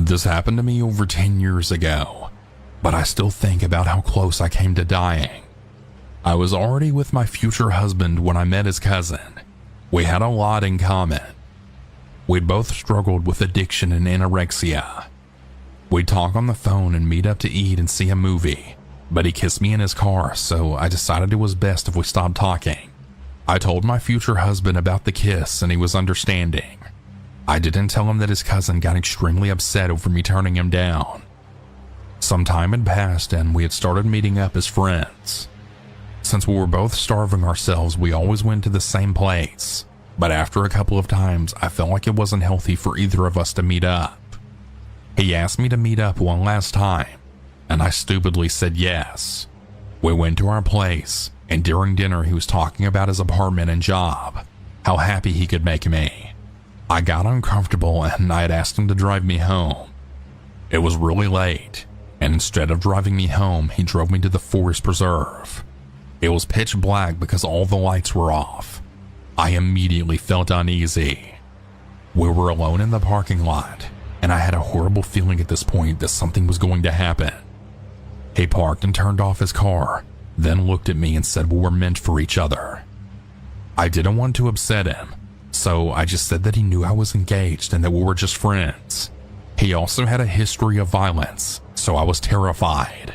This happened to me over 10 years ago, but I still think about how close I came to dying. I was already with my future husband when I met his cousin. We had a lot in common. We'd both struggled with addiction and anorexia. We'd talk on the phone and meet up to eat and see a movie, but he kissed me in his car, so I decided it was best if we stopped talking. I told my future husband about the kiss and he was understanding. I didn't tell him that his cousin got extremely upset over me turning him down. Some time had passed and we had started meeting up as friends. Since we were both starving ourselves, we always went to the same place, but after a couple of times, I felt like it wasn't healthy for either of us to meet up. He asked me to meet up one last time, and I stupidly said yes. We went to our place, and during dinner he was talking about his apartment and job, how happy he could make me. I got uncomfortable and I had asked him to drive me home. It was really late, and instead of driving me home, he drove me to the forest preserve. It was pitch black because all the lights were off. I immediately felt uneasy. We were alone in the parking lot, and I had a horrible feeling at this point that something was going to happen. He parked and turned off his car, then looked at me and said we were meant for each other. I didn't want to upset him, so I just said that he knew I was engaged and that we were just friends. He also had a history of violence, so I was terrified.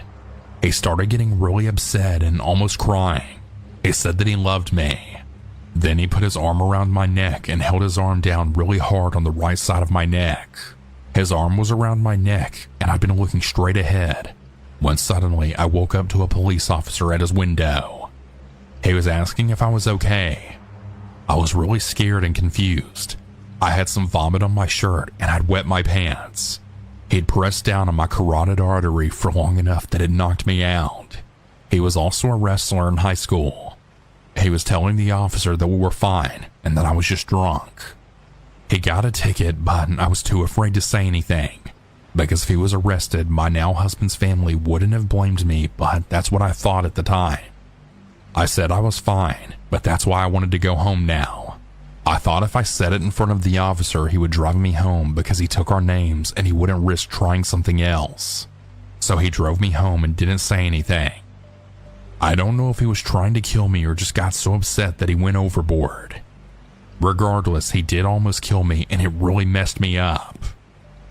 He started getting really upset and almost crying. He said that he loved me. Then he put his arm around my neck and held his arm down really hard on the right side of my neck. His arm was around my neck and I'd been looking straight ahead when suddenly I woke up to a police officer at his window. He was asking if I was okay. I was really scared and confused. I had some vomit on my shirt and I'd wet my pants. He'd pressed down on my carotid artery for long enough that it knocked me out. He was also a wrestler in high school. He was telling the officer that we were fine and that I was just drunk. He got a ticket, but I was too afraid to say anything, because if he was arrested, my now husband's family wouldn't have blamed me, but that's what I thought at the time. I said I was fine, but that's why I wanted to go home now. I thought if I said it in front of the officer, he would drive me home because he took our names and he wouldn't risk trying something else. So he drove me home and didn't say anything. I don't know if he was trying to kill me or just got so upset that he went overboard. Regardless, he did almost kill me and it really messed me up.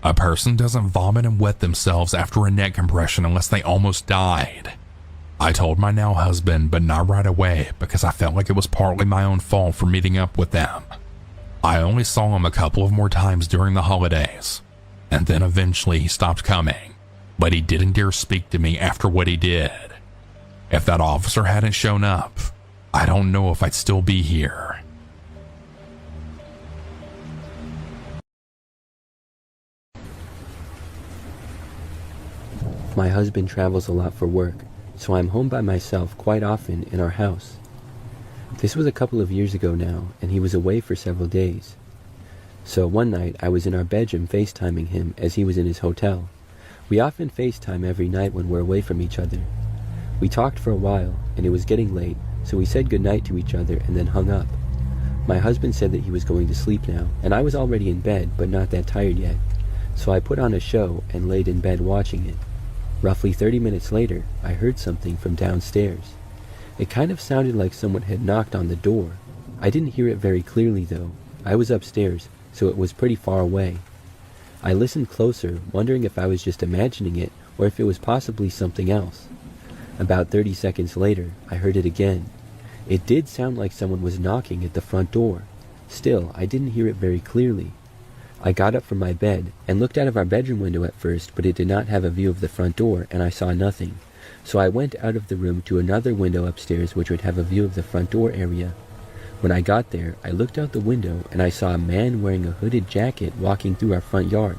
A person doesn't vomit and wet themselves after a neck compression unless they almost died. I told my now husband, but not right away because I felt like it was partly my own fault for meeting up with them. I only saw him a couple of more times during the holidays, and then eventually he stopped coming, but he didn't dare speak to me after what he did. If that officer hadn't shown up, I don't know if I'd still be here. My husband travels a lot for work, so I'm home by myself quite often in our house. This was a couple of years ago now, and he was away for several days. So one night I was in our bedroom FaceTiming him as he was in his hotel. We often FaceTime every night when we're away from each other. We talked for a while, and it was getting late, so we said goodnight to each other and then hung up. My husband said that he was going to sleep now, and I was already in bed but not that tired yet, so I put on a show and laid in bed watching it. Roughly 30 minutes later, I heard something from downstairs. It kind of sounded like someone had knocked on the door. I didn't hear it very clearly though. I was upstairs, so it was pretty far away. I listened closer, wondering if I was just imagining it or if it was possibly something else. About 30 seconds later, I heard it again. It did sound like someone was knocking at the front door. Still, I didn't hear it very clearly. I got up from my bed and looked out of our bedroom window at first, but it did not have a view of the front door and I saw nothing. So I went out of the room to another window upstairs which would have a view of the front door area. When I got there, I looked out the window and I saw a man wearing a hooded jacket walking through our front yard,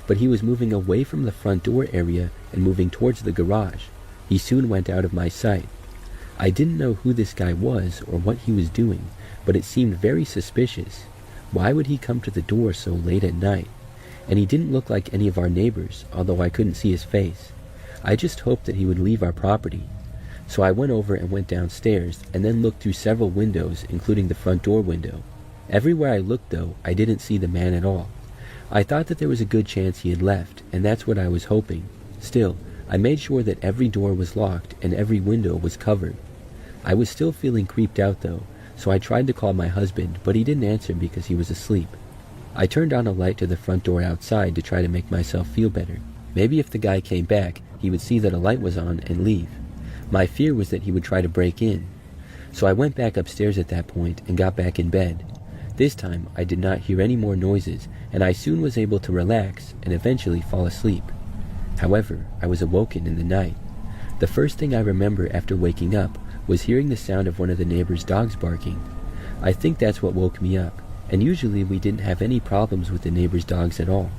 but he was moving away from the front door area and moving towards the garage. He soon went out of my sight. I didn't know who this guy was or what he was doing, but it seemed very suspicious. Why would he come to the door so late at night? And he didn't look like any of our neighbors, although I couldn't see his face. I just hoped that he would leave our property. So I went over and went downstairs, and then looked through several windows, including the front door window. Everywhere I looked, though, I didn't see the man at all. I thought that there was a good chance he had left, and that's what I was hoping. Still, I made sure that every door was locked and every window was covered. I was still feeling creeped out though, so I tried to call my husband, but he didn't answer because he was asleep. I turned on a light to the front door outside to try to make myself feel better. Maybe if the guy came back, he would see that a light was on and leave. My fear was that he would try to break in. So I went back upstairs at that point and got back in bed. This time, I did not hear any more noises, and I soon was able to relax and eventually fall asleep. However, I was awoken in the night. The first thing I remember after waking up was hearing the sound of one of the neighbors' dogs barking. I think that's what woke me up, and usually we didn't have any problems with the neighbors' dogs at all.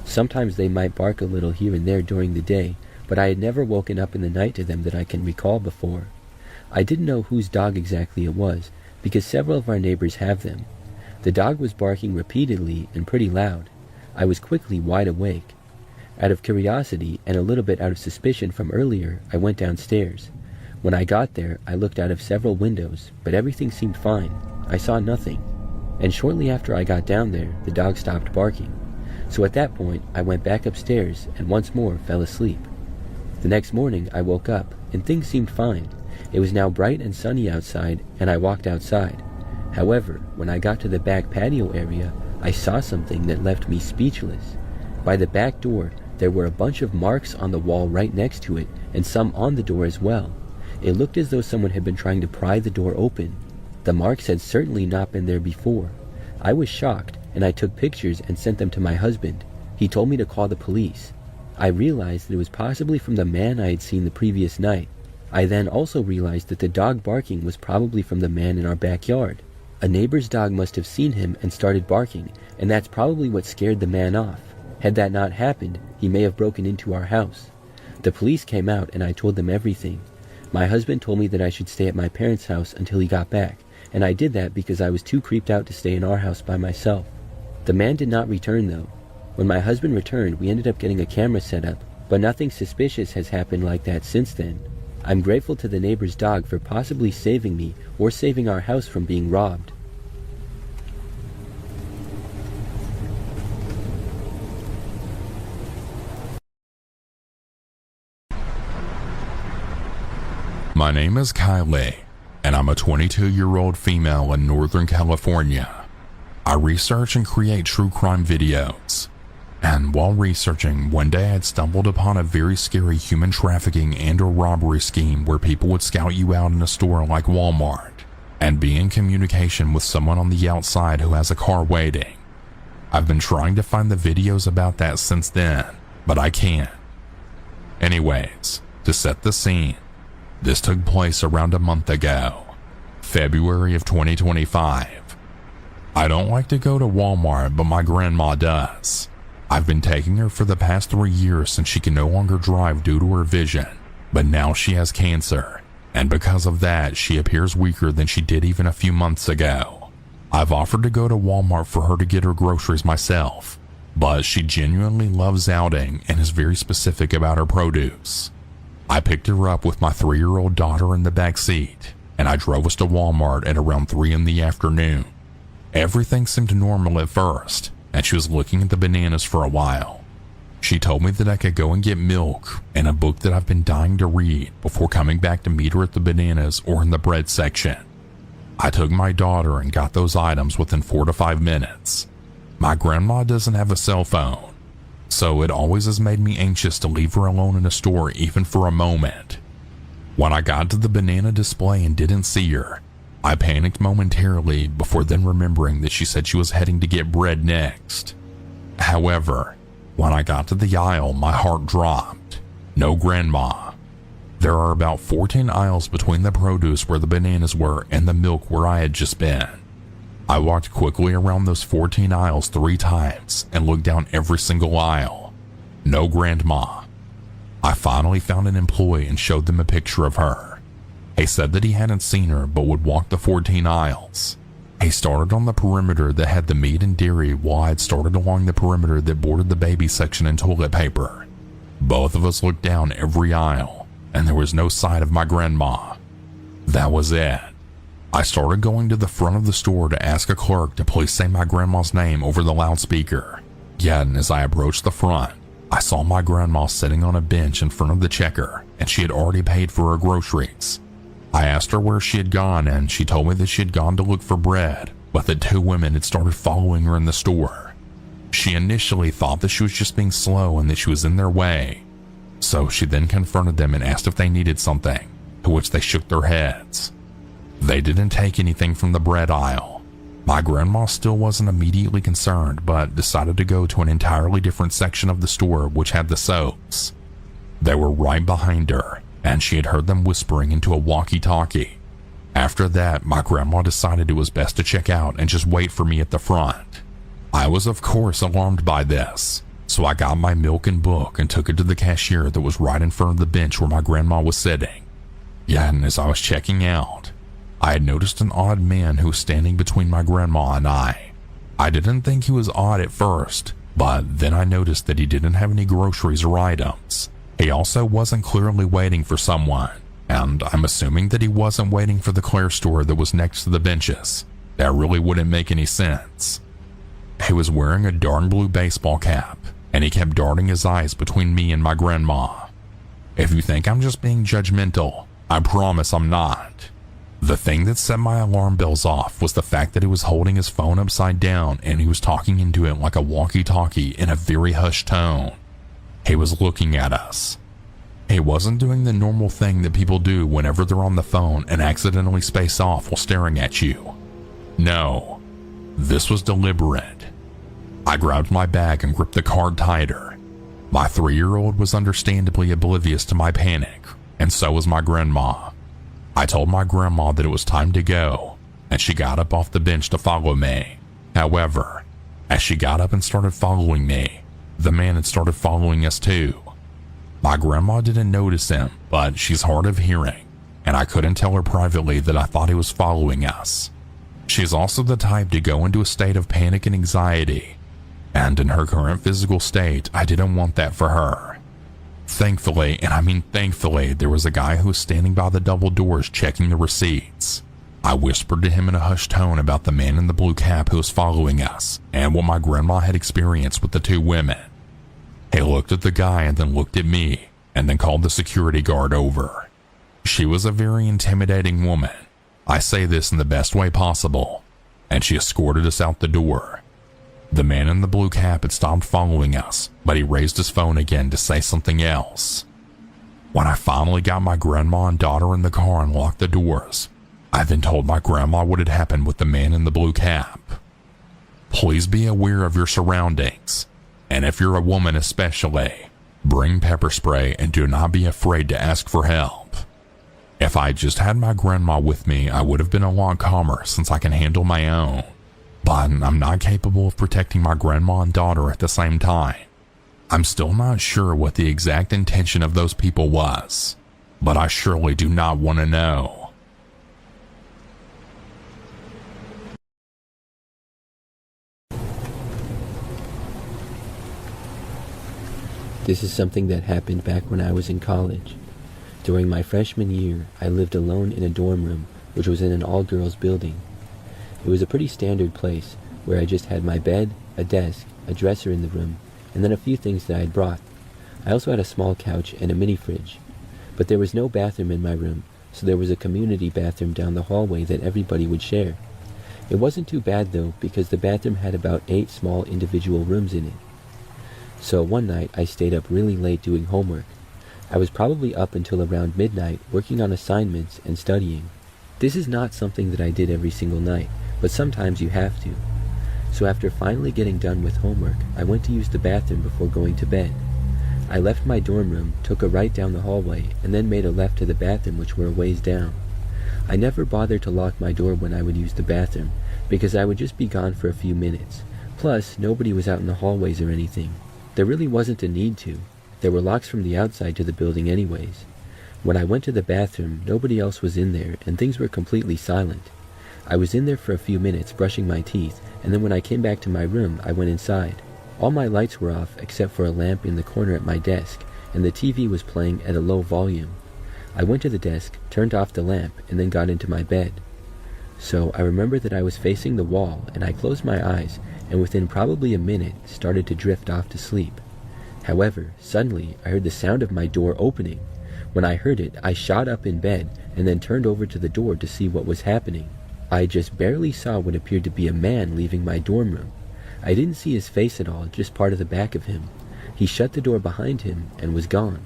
Sometimes they might bark a little here and there during the day, but I had never woken up in the night to them that I can recall before. I didn't know whose dog exactly it was, because several of our neighbors have them. The dog was barking repeatedly and pretty loud. I was quickly wide awake. Out of curiosity and a little bit out of suspicion from earlier, I went downstairs. When I got there, I looked out of several windows, but everything seemed fine. I saw nothing. And shortly after I got down there, the dog stopped barking. So at that point, I went back upstairs and once more fell asleep. The next morning, I woke up, and things seemed fine. It was now bright and sunny outside, and I walked outside. However, when I got to the back patio area, I saw something that left me speechless. By the back door, there were a bunch of marks on the wall right next to it, and some on the door as well. It looked as though someone had been trying to pry the door open. The marks had certainly not been there before. I was shocked, and I took pictures and sent them to my husband. He told me to call the police. I realized that it was possibly from the man I had seen the previous night. I then also realized that the dog barking was probably from the man in our backyard. A neighbor's dog must have seen him and started barking, and that's probably what scared the man off. Had that not happened, he may have broken into our house. The police came out and I told them everything. My husband told me that I should stay at my parents' house until he got back, and I did that because I was too creeped out to stay in our house by myself. The man did not return though. When my husband returned, we ended up getting a camera set up, but nothing suspicious has happened like that since then. I'm grateful to the neighbor's dog for possibly saving me or saving our house from being robbed. My name is Kylie, and I'm a 22-year-old female in Northern California. I research and create true crime videos. And while researching, one day I had stumbled upon a very scary human trafficking and or robbery scheme where people would scout you out in a store like Walmart and be in communication with someone on the outside who has a car waiting. I've been trying to find the videos about that since then, but I can't. Anyways, to set the scene, this took place around a month ago, February of 2025. I don't like to go to Walmart, but my grandma does. I've been taking her for the past 3 years since she can no longer drive due to her vision, but now she has cancer, and because of that, she appears weaker than she did even a few months ago. I've offered to go to Walmart for her to get her groceries myself, but she genuinely loves outing and is very specific about her produce. I picked her up with my 3-year-old daughter in the back seat, and I drove us to Walmart at around 3 in the afternoon. Everything seemed normal at first, and she was looking at the bananas for a while. She told me that I could go and get milk and a book that I've been dying to read before coming back to meet her at the bananas or in the bread section. I took my daughter and got those items within 4 to 5 minutes. My grandma doesn't have a cell phone, so it always has made me anxious to leave her alone in a store even for a moment. When I got to the banana display and didn't see her, I panicked momentarily before then remembering that she said she was heading to get bread next. However, when I got to the aisle, my heart dropped. No grandma. There are about 14 aisles between the produce where the bananas were and the milk where I had just been. I walked quickly around those 14 aisles 3 times and looked down every single aisle. No grandma. I finally found an employee and showed them a picture of her. He said that he hadn't seen her but would walk the 14 aisles. He started on the perimeter that had the meat and dairy while I had started along the perimeter that bordered the baby section and toilet paper. Both of us looked down every aisle, and there was no sign of my grandma. That was it. I started going to the front of the store to ask a clerk to please say my grandma's name over the loudspeaker. Yet, as I approached the front, I saw my grandma sitting on a bench in front of the checker, and she had already paid for her groceries. I asked her where she had gone, and she told me that she had gone to look for bread, but that two women had started following her in the store. She initially thought that she was just being slow and that she was in their way. So she then confronted them and asked if they needed something, to which they shook their heads. They didn't take anything from the bread aisle. My grandma still wasn't immediately concerned, but decided to go to an entirely different section of the store which had the soaps. They were right behind her, and she had heard them whispering into a walkie-talkie. After that, my grandma decided it was best to check out and just wait for me at the front. I was of course alarmed by this, so I got my milk and book and took it to the cashier that was right in front of the bench where my grandma was sitting. Yeah, and as I was checking out, I had noticed an odd man who was standing between my grandma and I. I didn't think he was odd at first, but then I noticed that he didn't have any groceries or items. He also wasn't clearly waiting for someone, and I'm assuming that he wasn't waiting for the Claire store that was next to the benches. That really wouldn't make any sense. He was wearing a dark blue baseball cap, and he kept darting his eyes between me and my grandma. If you think I'm just being judgmental, I promise I'm not. The thing that set my alarm bells off was the fact that he was holding his phone upside down and he was talking into it like a walkie-talkie in a very hushed tone. He was looking at us. He wasn't doing the normal thing that people do whenever they're on the phone and accidentally space off while staring at you. No, this was deliberate. I grabbed my bag and gripped the card tighter. My 3-year-old was understandably oblivious to my panic, and so was my grandma. I told my grandma that it was time to go, and she got up off the bench to follow me. However, as she got up and started following me, the man had started following us too. My grandma didn't notice him, but she's hard of hearing, and I couldn't tell her privately that I thought he was following us. She's also the type to go into a state of panic and anxiety, and in her current physical state, I didn't want that for her. Thankfully, and I mean thankfully, there was a guy who was standing by the double doors checking the receipts. I whispered to him in a hushed tone about the man in the blue cap who was following us and what my grandma had experienced with the two women. He looked at the guy and then looked at me and then called the security guard over. She was a very intimidating woman. I say this in the best way possible, and she escorted us out the door. The man in the blue cap had stopped following us, but he raised his phone again to say something else. When I finally got my grandma and daughter in the car and locked the doors, I then told my grandma what had happened with the man in the blue cap. Please be aware of your surroundings, and if you're a woman especially, bring pepper spray and do not be afraid to ask for help. If I just had my grandma with me, I would have been a lot calmer since I can handle my own. But I'm not capable of protecting my grandma and daughter at the same time. I'm still not sure what the exact intention of those people was, but I surely do not want to know. This is something that happened back when I was in college. During my freshman year, I lived alone in a dorm room, which was in an all-girls building. It was a pretty standard place, where I just had my bed, a desk, a dresser in the room, and then a few things that I had brought. I also had a small couch and a mini fridge. But there was no bathroom in my room, so there was a community bathroom down the hallway that everybody would share. It wasn't too bad though, because the bathroom had about 8 small individual rooms in it. So one night I stayed up really late doing homework. I was probably up until around midnight working on assignments and studying. This is not something that I did every single night, but sometimes you have to. So after finally getting done with homework, I went to use the bathroom before going to bed. I left my dorm room, took a right down the hallway, and then made a left to the bathroom, which were a ways down. I never bothered to lock my door when I would use the bathroom, because I would just be gone for a few minutes. Plus, nobody was out in the hallways or anything. There really wasn't a need to. There were locks from the outside to the building anyways. When I went to the bathroom, nobody else was in there, and things were completely silent. I was in there for a few minutes brushing my teeth, and then when I came back to my room, I went inside. All my lights were off except for a lamp in the corner at my desk, and the TV was playing at a low volume. I went to the desk, turned off the lamp, and then got into my bed. So I remember that I was facing the wall, and I closed my eyes, and within probably a minute started to drift off to sleep. However, suddenly I heard the sound of my door opening. When I heard it, I shot up in bed and then turned over to the door to see what was happening. I just barely saw what appeared to be a man leaving my dorm room. I didn't see his face at all, just part of the back of him. He shut the door behind him and was gone.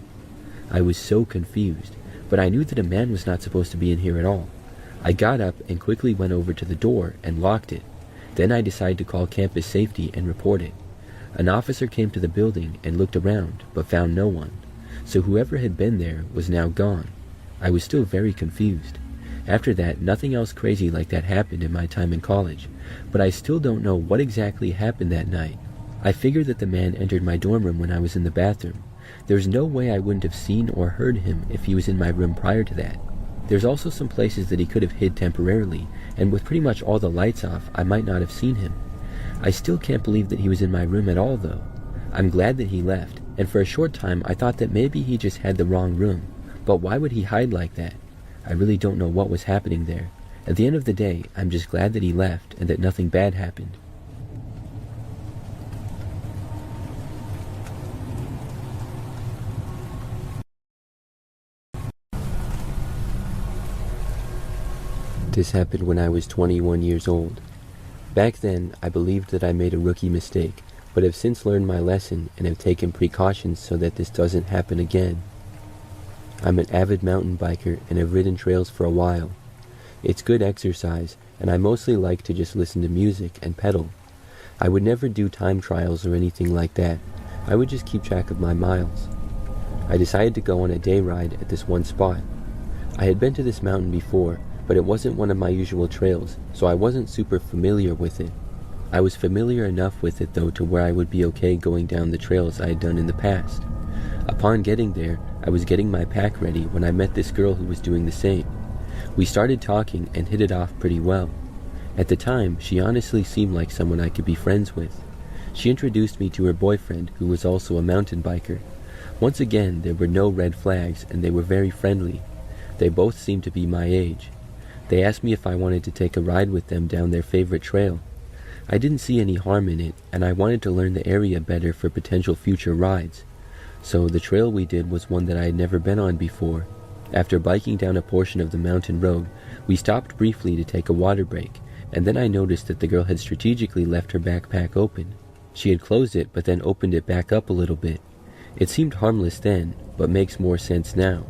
I was so confused, but I knew that a man was not supposed to be in here at all. I got up and quickly went over to the door and locked it. Then I decided to call campus safety and report it. An officer came to the building and looked around, but found no one. So whoever had been there was now gone. I was still very confused. After that, nothing else crazy like that happened in my time in college, but I still don't know what exactly happened that night. I figured that the man entered my dorm room when I was in the bathroom. There's no way I wouldn't have seen or heard him if he was in my room prior to that. There's also some places that he could have hid temporarily, and with pretty much all the lights off, I might not have seen him. I still can't believe that he was in my room at all, though. I'm glad that he left, and for a short time I thought that maybe he just had the wrong room. But why would he hide like that? I really don't know what was happening there. At the end of the day, I'm just glad that he left and that nothing bad happened. This happened when I was 21 years old. Back then, I believed that I made a rookie mistake, but have since learned my lesson and have taken precautions so that this doesn't happen again. I'm an avid mountain biker and have ridden trails for a while. It's good exercise, and I mostly like to just listen to music and pedal. I would never do time trials or anything like that. I would just keep track of my miles. I decided to go on a day ride at this one spot. I had been to this mountain before, but it wasn't one of my usual trails, so I wasn't super familiar with it. I was familiar enough with it though to where I would be okay going down the trails I had done in the past. Upon getting there, I was getting my pack ready when I met this girl who was doing the same. We started talking and hit it off pretty well. At the time, she honestly seemed like someone I could be friends with. She introduced me to her boyfriend, who was also a mountain biker. Once again, there were no red flags, and they were very friendly. They both seemed to be my age. They asked me if I wanted to take a ride with them down their favorite trail. I didn't see any harm in it, and I wanted to learn the area better for potential future rides. So the trail we did was one that I had never been on before. After biking down a portion of the mountain road, we stopped briefly to take a water break, and then I noticed that the girl had strategically left her backpack open. She had closed it, but then opened it back up a little bit. It seemed harmless then, but makes more sense now.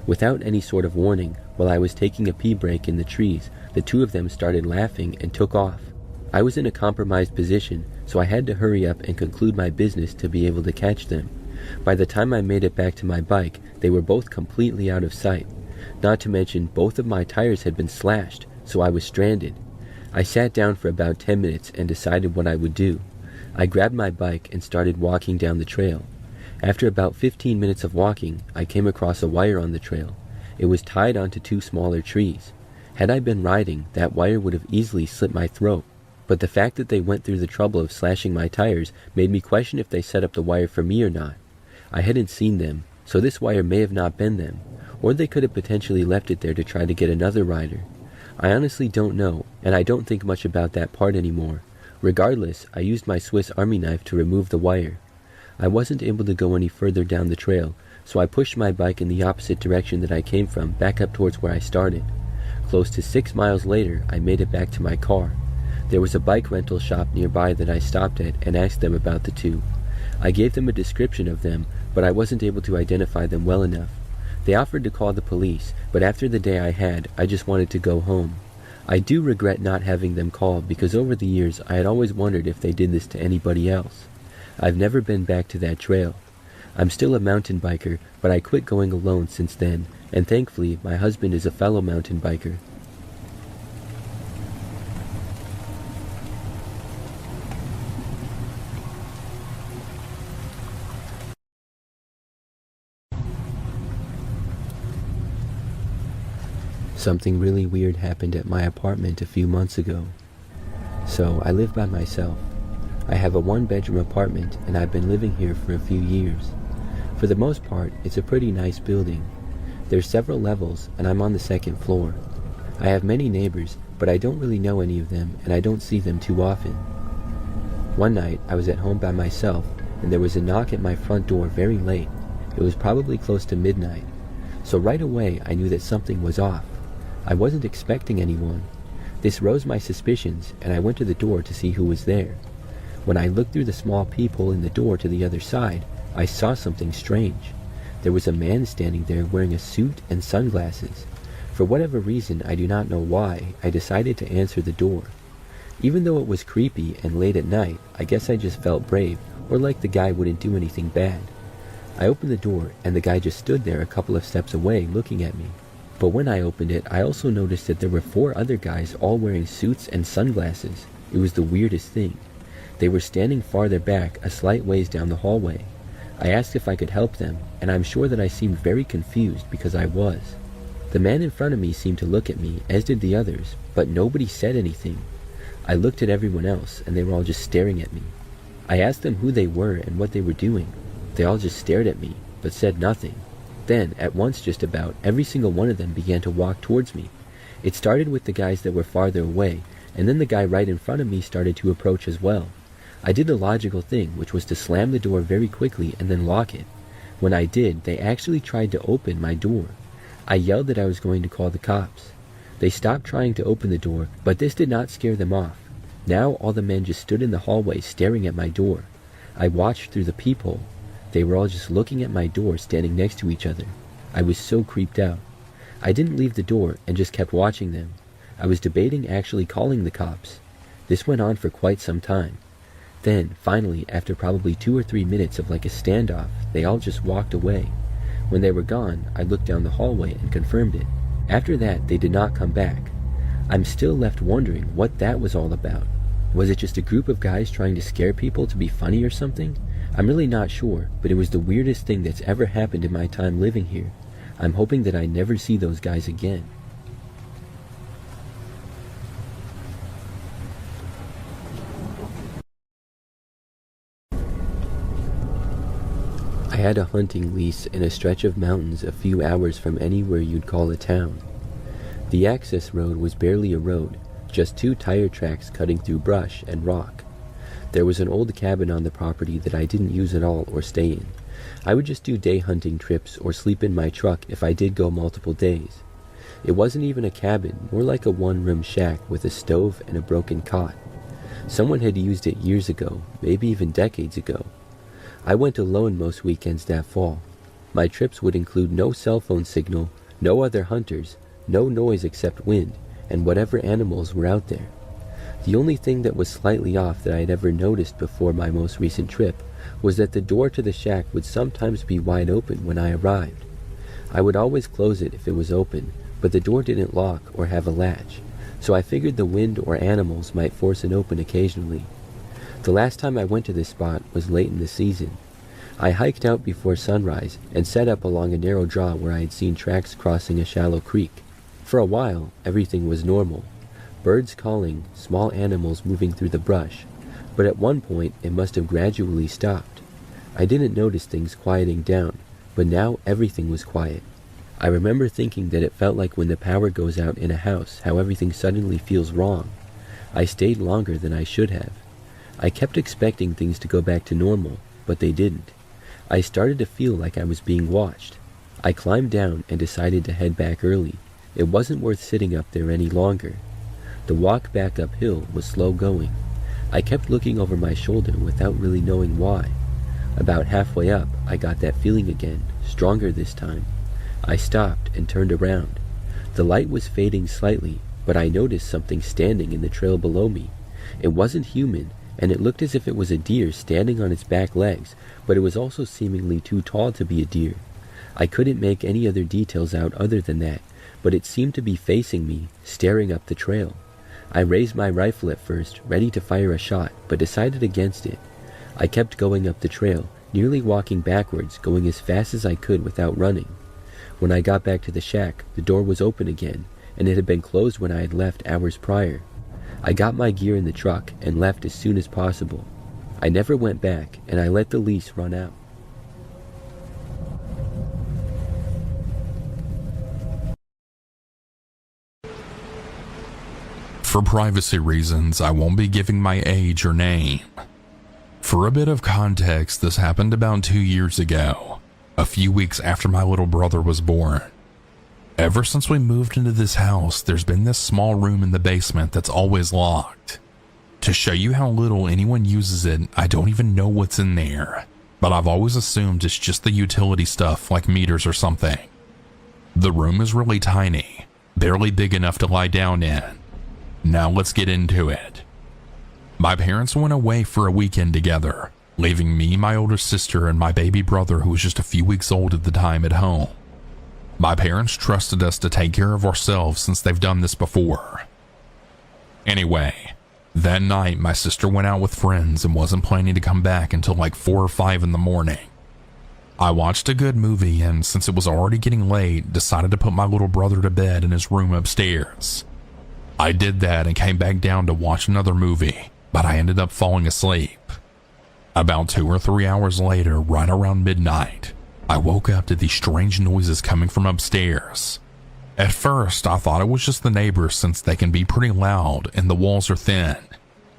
Without any sort of warning, while I was taking a pee break in the trees, the two of them started laughing and took off. I was in a compromised position, so I had to hurry up and conclude my business to be able to catch them. By the time I made it back to my bike, they were both completely out of sight. Not to mention, both of my tires had been slashed, so I was stranded. I sat down for about 10 minutes and decided what I would do. I grabbed my bike and started walking down the trail. After about 15 minutes of walking, I came across a wire on the trail. It was tied onto two smaller trees. Had I been riding, that wire would have easily slit my throat. But the fact that they went through the trouble of slashing my tires made me question if they set up the wire for me or not. I hadn't seen them, so this wire may have not been them, or they could have potentially left it there to try to get another rider. I honestly don't know, and I don't think much about that part anymore. Regardless, I used my Swiss Army knife to remove the wire. I wasn't able to go any further down the trail, so I pushed my bike in the opposite direction that I came from, back up towards where I started. Close to 6 miles later, I made it back to my car. There was a bike rental shop nearby that I stopped at and asked them about the two. I gave them a description of them, but I wasn't able to identify them well enough. They offered to call the police, but after the day I had, I just wanted to go home. I do regret not having them called because over the years I had always wondered if they did this to anybody else. I've never been back to that trail. I'm still a mountain biker, but I quit going alone since then, and thankfully my husband is a fellow mountain biker. Something really weird happened at my apartment a few months ago. So, I live by myself. I have a one-bedroom apartment, and I've been living here for a few years. For the most part, it's a pretty nice building. There's several levels, and I'm on the second floor. I have many neighbors, but I don't really know any of them, and I don't see them too often. One night, I was at home by myself, and there was a knock at my front door very late. It was probably close to midnight. So right away, I knew that something was off. I wasn't expecting anyone. This rose my suspicions, and I went to the door to see who was there. When I looked through the small peephole in the door to the other side, I saw something strange. There was a man standing there wearing a suit and sunglasses. For whatever reason, I do not know why, I decided to answer the door. Even though it was creepy and late at night, I guess I just felt brave, or like the guy wouldn't do anything bad. I opened the door, and the guy just stood there a couple of steps away looking at me. But when I opened it, I also noticed that there were 4 other guys all wearing suits and sunglasses. It was the weirdest thing. They were standing farther back, a slight ways down the hallway. I asked if I could help them, and I'm sure that I seemed very confused because I was. The man in front of me seemed to look at me, as did the others, but nobody said anything. I looked at everyone else, and they were all just staring at me. I asked them who they were and what they were doing. They all just stared at me, but said nothing. Then, at once just about, every single one of them began to walk towards me. It started with the guys that were farther away, and then the guy right in front of me started to approach as well. I did the logical thing, which was to slam the door very quickly and then lock it. When I did, they actually tried to open my door. I yelled that I was going to call the cops. They stopped trying to open the door, but this did not scare them off. Now all the men just stood in the hallway staring at my door. I watched through the peephole. They were all just looking at my door, standing next to each other. I was so creeped out. I didn't leave the door and just kept watching them. I was debating actually calling the cops. This went on for quite some time. Then, finally, after probably 2 or 3 minutes of like a standoff, they all just walked away. When they were gone, I looked down the hallway and confirmed it. After that, they did not come back. I'm still left wondering what that was all about. Was it just a group of guys trying to scare people to be funny or something? I'm really not sure, but it was the weirdest thing that's ever happened in my time living here. I'm hoping that I never see those guys again. I had a hunting lease in a stretch of mountains a few hours from anywhere you'd call a town. The access road was barely a road, just 2 tire tracks cutting through brush and rock. There was an old cabin on the property that I didn't use at all or stay in. I would just do day hunting trips or sleep in my truck if I did go multiple days. It wasn't even a cabin, more like a 1-room shack with a stove and a broken cot. Someone had used it years ago, maybe even decades ago. I went alone most weekends that fall. My trips would include no cell phone signal, no other hunters, no noise except wind, and whatever animals were out there. The only thing that was slightly off that I had ever noticed before my most recent trip was that the door to the shack would sometimes be wide open when I arrived. I would always close it if it was open, but the door didn't lock or have a latch, so I figured the wind or animals might force it open occasionally. The last time I went to this spot was late in the season. I hiked out before sunrise and set up along a narrow draw where I had seen tracks crossing a shallow creek. For a while, everything was normal. Birds calling, small animals moving through the brush, but at one point it must have gradually stopped. I didn't notice things quieting down, but now everything was quiet. I remember thinking that it felt like when the power goes out in a house, how everything suddenly feels wrong. I stayed longer than I should have. I kept expecting things to go back to normal, but they didn't. I started to feel like I was being watched. I climbed down and decided to head back early. It wasn't worth sitting up there any longer. The walk back uphill was slow going. I kept looking over my shoulder without really knowing why. About halfway up, I got that feeling again, stronger this time. I stopped and turned around. The light was fading slightly, but I noticed something standing in the trail below me. It wasn't human, and it looked as if it was a deer standing on its back legs, but it was also seemingly too tall to be a deer. I couldn't make any other details out other than that, but it seemed to be facing me, staring up the trail. I raised my rifle at first, ready to fire a shot, but decided against it. I kept going up the trail, nearly walking backwards, going as fast as I could without running. When I got back to the shack, the door was open again, and it had been closed when I had left hours prior. I got my gear in the truck and left as soon as possible. I never went back, and I let the lease run out. For privacy reasons, I won't be giving my age or name, For a bit of context, this happened about 2 years ago, a few weeks after my little brother was born. Ever since we moved into this house, there's been this small room in the basement that's always locked. To show you how little anyone uses it, I don't even know what's in there, but I've always assumed it's just the utility stuff like meters or something. The room is really tiny, barely big enough to lie down in. Now let's get into it. My parents went away for a weekend together, leaving me, my older sister, and my baby brother, who was just a few weeks old at the time, at home. My parents trusted us to take care of ourselves since they've done this before. Anyway, that night my sister went out with friends and wasn't planning to come back until like 4 or 5 in the morning. I watched a good movie and, since it was already getting late, decided to put my little brother to bed in his room upstairs. I did that and came back down to watch another movie, but I ended up falling asleep. About 2 or 3 hours later, right around midnight, I woke up to these strange noises coming from upstairs. At first, I thought it was just the neighbors since they can be pretty loud and the walls are thin.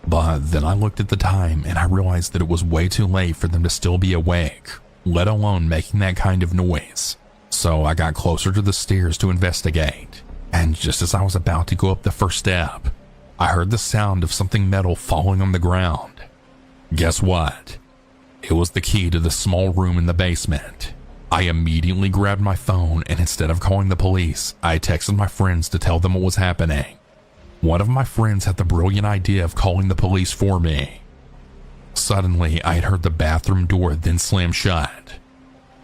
But then I looked at the time and I realized that it was way too late for them to still be awake, let alone making that kind of noise. So I got closer to the stairs to investigate, and just as I was about to go up the first step, I heard the sound of something metal falling on the ground. Guess what? It was the key to the small room in the basement. I immediately grabbed my phone, and instead of calling the police, I texted my friends to tell them what was happening. One of my friends had the brilliant idea of calling the police for me. Suddenly, I had heard the bathroom door then slam shut.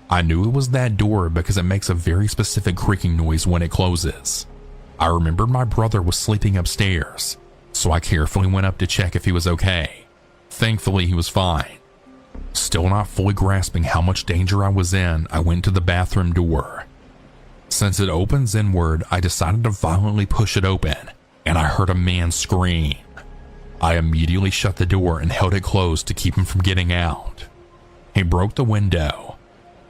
I knew it was that door because it makes a very specific creaking noise when it closes. I remembered my brother was sleeping upstairs, so I carefully went up to check if he was okay. Thankfully, he was fine. Still not fully grasping how much danger I was in, I went to the bathroom door. Since it opens inward, I decided to violently push it open, and I heard a man scream. I immediately shut the door and held it closed to keep him from getting out. He broke the window,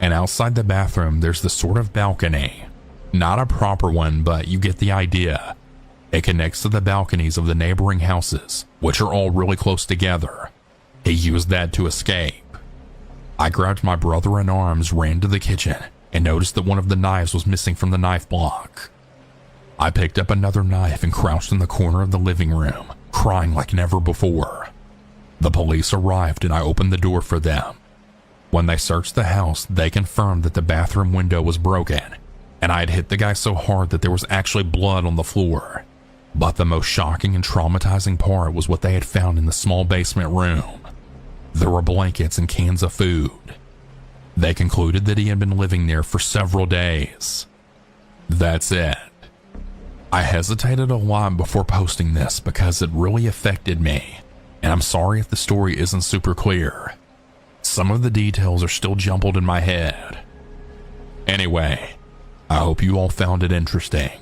and outside the bathroom there's this sort of balcony. Not a proper one, but you get the idea. It connects to the balconies of the neighboring houses, which are all really close together. He used that to escape. I grabbed my brother in arms, ran to the kitchen, and noticed that one of the knives was missing from the knife block. I picked up another knife and crouched in the corner of the living room, crying like never before. The police arrived and I opened the door for them. When they searched the house, they confirmed that the bathroom window was broken, and I had hit the guy so hard that there was actually blood on the floor. But the most shocking and traumatizing part was what they had found in the small basement room. There were blankets and cans of food. They concluded that he had been living there for several days. That's it. I hesitated a lot before posting this because it really affected me, and I'm sorry if the story isn't super clear. Some of the details are still jumbled in my head. Anyway, I hope you all found it interesting.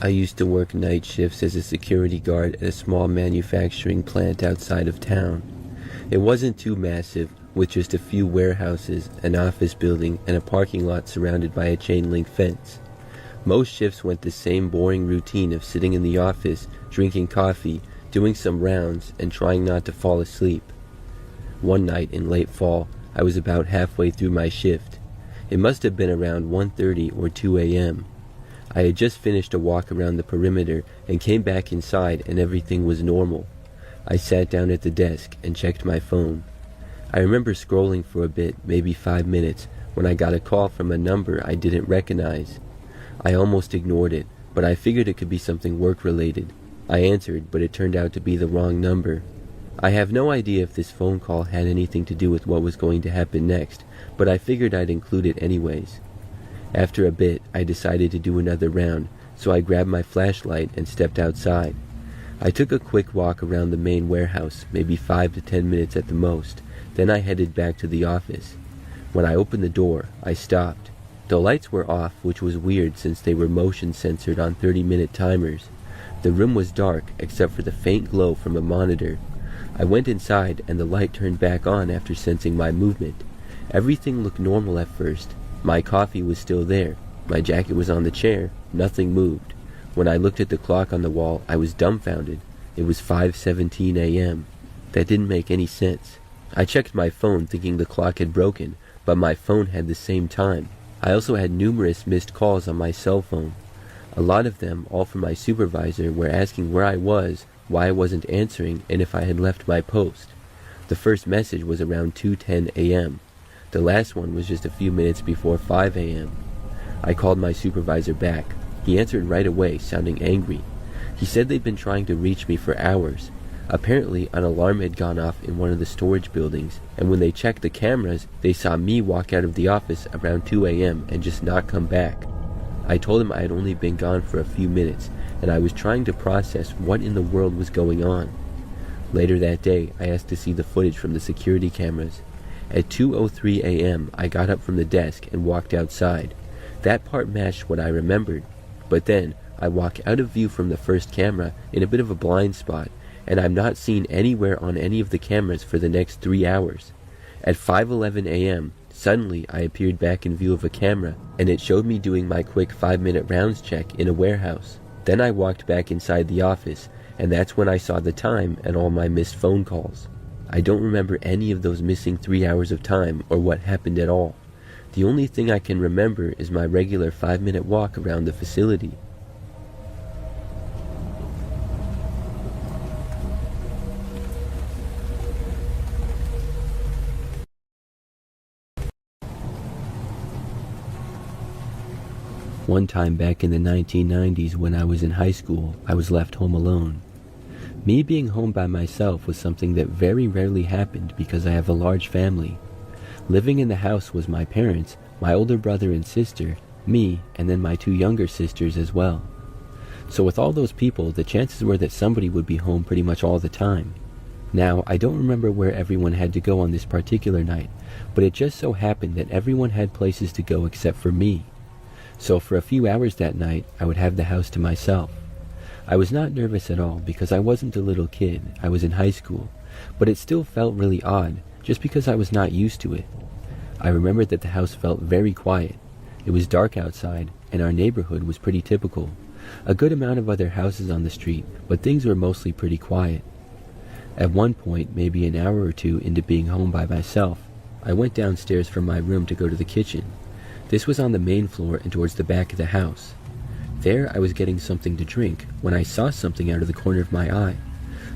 I used to work night shifts as a security guard at a small manufacturing plant outside of town. It wasn't too massive, with just a few warehouses, an office building, and a parking lot surrounded by a chain-link fence. Most shifts went the same boring routine of sitting in the office, drinking coffee, doing some rounds, and trying not to fall asleep. One night in late fall, I was about halfway through my shift. It must have been around 1:30 or 2 a.m. I had just finished a walk around the perimeter and came back inside, and everything was normal. I sat down at the desk and checked my phone. I remember scrolling for a bit, maybe 5 minutes, when I got a call from a number I didn't recognize. I almost ignored it, but I figured it could be something work-related. I answered, but it turned out to be the wrong number. I have no idea if this phone call had anything to do with what was going to happen next, but I figured I'd include it anyways. After a bit, I decided to do another round, so I grabbed my flashlight and stepped outside. I took a quick walk around the main warehouse, maybe 5 to 10 minutes at the most. Then I headed back to the office. When I opened the door, I stopped. The lights were off, which was weird since they were motion censored on 30-minute timers. The room was dark, except for the faint glow from a monitor. I went inside, and the light turned back on after sensing my movement. Everything looked normal at first. My coffee was still there. My jacket was on the chair. Nothing moved. When I looked at the clock on the wall, I was dumbfounded. It was 5:17 a.m. That didn't make any sense. I checked my phone thinking the clock had broken, but my phone had the same time. I also had numerous missed calls on my cell phone. A lot of them, all from my supervisor, were asking where I was, why I wasn't answering, and if I had left my post. The first message was around 2:10 a.m. The last one was just a few minutes before 5 a.m. I called my supervisor back. He answered right away, sounding angry. He said they'd been trying to reach me for hours. Apparently, an alarm had gone off in one of the storage buildings, and when they checked the cameras, they saw me walk out of the office around 2 a.m. and just not come back. I told him I had only been gone for a few minutes, and I was trying to process what in the world was going on. Later that day, I asked to see the footage from the security cameras. At 2:03 a.m., I got up from the desk and walked outside. That part matched what I remembered, but then I walk out of view from the first camera in a bit of a blind spot, and I'm not seen anywhere on any of the cameras for the next 3 hours. At 5:11 a.m., suddenly I appeared back in view of a camera, and it showed me doing my quick 5-minute rounds check in a warehouse. Then I walked back inside the office, and that's when I saw the time and all my missed phone calls. I don't remember any of those missing 3 hours of time or what happened at all. The only thing I can remember is my regular 5-minute walk around the facility. One time back in the 1990s when I was in high school, I was left home alone. Me being home by myself was something that very rarely happened because I have a large family. Living in the house was my parents, my older brother and sister, me, and then my 2 younger sisters as well. So with all those people, the chances were that somebody would be home pretty much all the time. Now, I don't remember where everyone had to go on this particular night, but it just so happened that everyone had places to go except for me. So for a few hours that night, I would have the house to myself. I was not nervous at all because I wasn't a little kid, I was in high school, but it still felt really odd, just because I was not used to it. I remembered that the house felt very quiet. It was dark outside, and our neighborhood was pretty typical. A good amount of other houses on the street, but things were mostly pretty quiet. At one point, maybe an hour or two into being home by myself, I went downstairs from my room to go to the kitchen. This was on the main floor and towards the back of the house. There I was getting something to drink when I saw something out of the corner of my eye.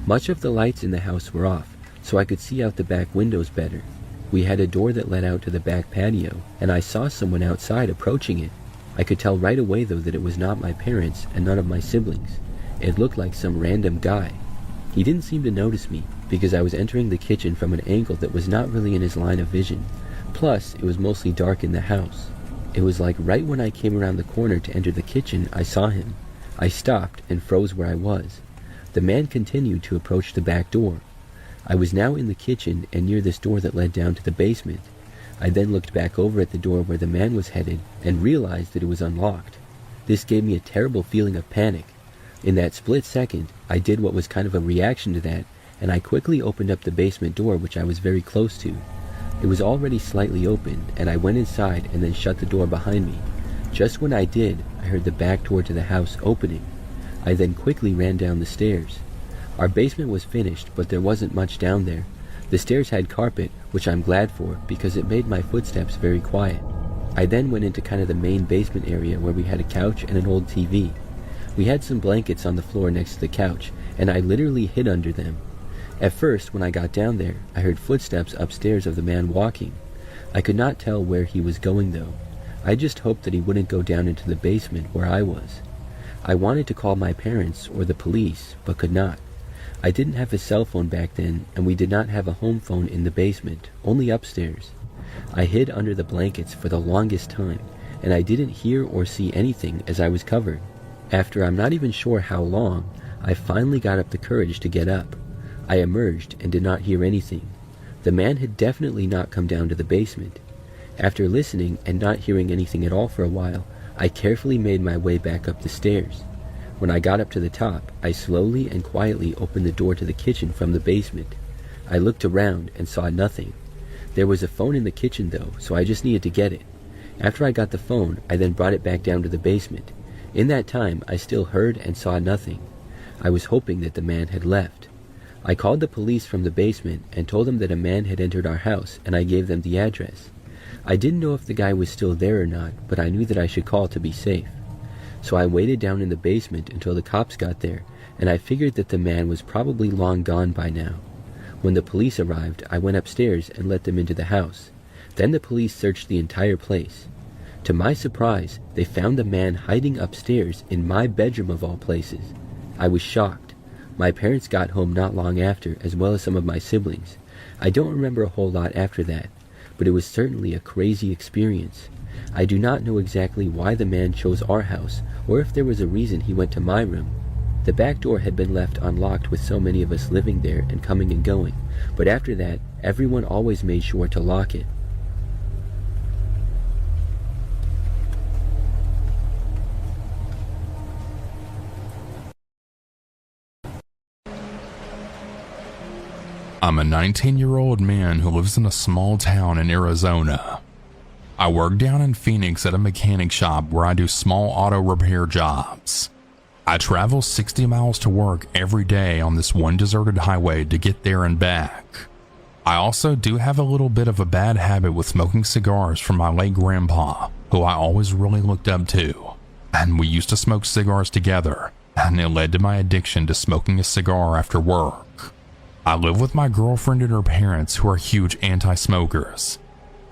Much of the lights in the house were off, so I could see out the back windows better. We had a door that led out to the back patio, and I saw someone outside approaching it. I could tell right away though that it was not my parents and none of my siblings. It looked like some random guy. He didn't seem to notice me because I was entering the kitchen from an angle that was not really in his line of vision. Plus, it was mostly dark in the house. It was like right when I came around the corner to enter the kitchen, I saw him. I stopped and froze where I was. The man continued to approach the back door. I was now in the kitchen and near this door that led down to the basement. I then looked back over at the door where the man was headed and realized that it was unlocked. This gave me a terrible feeling of panic. In that split second, I did what was kind of a reaction to that, and I quickly opened up the basement door, which I was very close to. It was already slightly open, and I went inside and then shut the door behind me. Just when I did, I heard the back door to the house opening. I then quickly ran down the stairs. Our basement was finished, but there wasn't much down there. The stairs had carpet, which I'm glad for because it made my footsteps very quiet. I then went into kind of the main basement area where we had a couch and an old TV. We had some blankets on the floor next to the couch, and I literally hid under them. At first, when I got down there, I heard footsteps upstairs of the man walking. I could not tell where he was going though. I just hoped that he wouldn't go down into the basement where I was. I wanted to call my parents or the police, but could not. I didn't have a cell phone back then, and we did not have a home phone in the basement, only upstairs. I hid under the blankets for the longest time, and I didn't hear or see anything as I was covered. After I'm not even sure how long, I finally got up the courage to get up. I emerged and did not hear anything. The man had definitely not come down to the basement. After listening and not hearing anything at all for a while, I carefully made my way back up the stairs. When I got up to the top, I slowly and quietly opened the door to the kitchen from the basement. I looked around and saw nothing. There was a phone in the kitchen though, so I just needed to get it. After I got the phone, I then brought it back down to the basement. In that time, I still heard and saw nothing. I was hoping that the man had left. I called the police from the basement and told them that a man had entered our house, and I gave them the address. I didn't know if the guy was still there or not, but I knew that I should call to be safe. So I waited down in the basement until the cops got there, and I figured that the man was probably long gone by now. When the police arrived, I went upstairs and let them into the house. Then the police searched the entire place. To my surprise, they found the man hiding upstairs in my bedroom of all places. I was shocked. My parents got home not long after, as well as some of my siblings. I don't remember a whole lot after that, but it was certainly a crazy experience. I do not know exactly why the man chose our house, or if there was a reason he went to my room. The back door had been left unlocked with so many of us living there and coming and going, but after that, everyone always made sure to lock it. I'm a 19-year-old man who lives in a small town in Arizona. I work down in Phoenix at a mechanic shop where I do small auto repair jobs. I travel 60 miles to work every day on this one deserted highway to get there and back. I also do have a little bit of a bad habit with smoking cigars from my late grandpa, who I always really looked up to. And we used to smoke cigars together, and it led to my addiction to smoking a cigar after work. I live with my girlfriend and her parents, who are huge anti-smokers.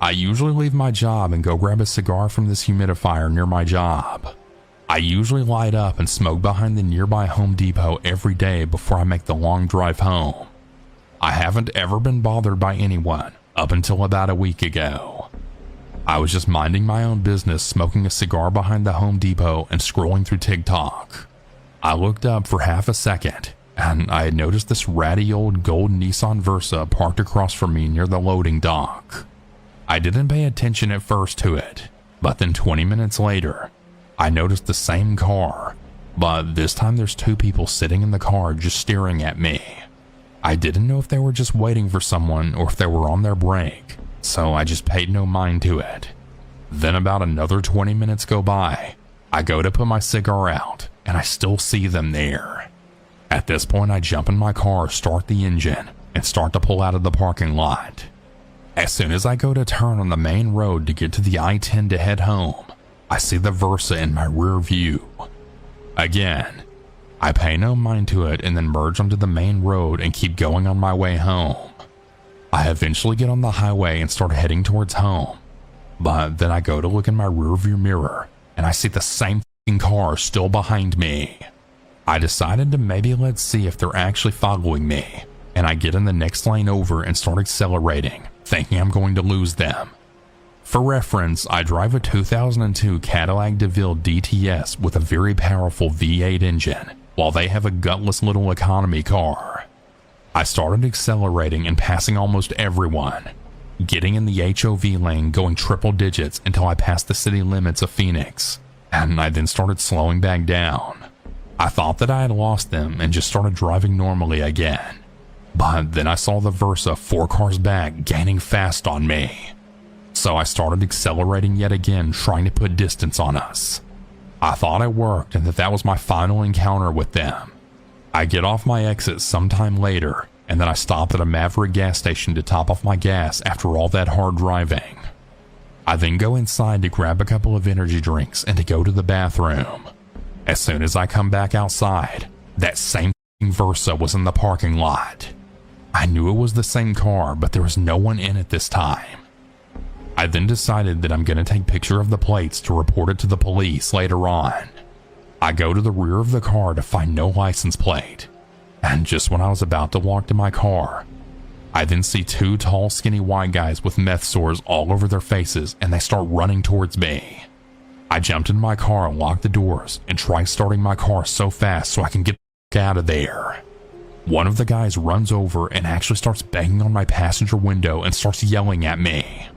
I usually leave my job and go grab a cigar from this humidifier near my job. I usually light up and smoke behind the nearby Home Depot every day before I make the long drive home. I haven't ever been bothered by anyone up until about a week ago. I was just minding my own business, smoking a cigar behind the Home Depot and scrolling through TikTok. I looked up for half a second, and I had noticed this ratty old gold Nissan Versa parked across from me near the loading dock. I didn't pay attention at first to it, but then 20 minutes later, I noticed the same car, but this time there's two people sitting in the car just staring at me. I didn't know if they were just waiting for someone or if they were on their break, so I just paid no mind to it. Then about another 20 minutes go by. I go to put my cigar out, and I still see them there. At this point, I jump in my car, start the engine, and start to pull out of the parking lot. As soon as I go to turn on the main road to get to the I-10 to head home, I see the Versa in my rear view. Again, I pay no mind to it and then merge onto the main road and keep going on my way home. I eventually get on the highway and start heading towards home, but then I go to look in my rearview mirror and I see the same car still behind me. I decided to maybe let's see if they're actually following me, and I get in the next lane over and start accelerating, thinking I'm going to lose them. For reference, I drive a 2002 Cadillac DeVille DTS with a very powerful V8 engine, while they have a gutless little economy car. I started accelerating and passing almost everyone, getting in the HOV lane going triple digits until I passed the city limits of Phoenix, and I then started slowing back down. I thought that I had lost them and just started driving normally again. But then I saw the Versa 4 cars back gaining fast on me. So I started accelerating yet again, trying to put distance on us. I thought it worked and that was my final encounter with them. I get off my exit sometime later, and then I stop at a Maverick gas station to top off my gas after all that hard driving. I then go inside to grab a couple of energy drinks and to go to the bathroom. As soon as I come back outside, that same Versa was in the parking lot. I knew it was the same car, but there was no one in it this time. I then decided that I'm going to take a picture of the plates to report it to the police later on. I go to the rear of the car to find no license plate, and just when I was about to walk to my car, I then see 2 tall, skinny white guys with meth sores all over their faces, and they start running towards me. I jumped in my car and locked the doors and tried starting my car so fast so I can get out of there. One of the guys runs over and actually starts banging on my passenger window and starts yelling at me.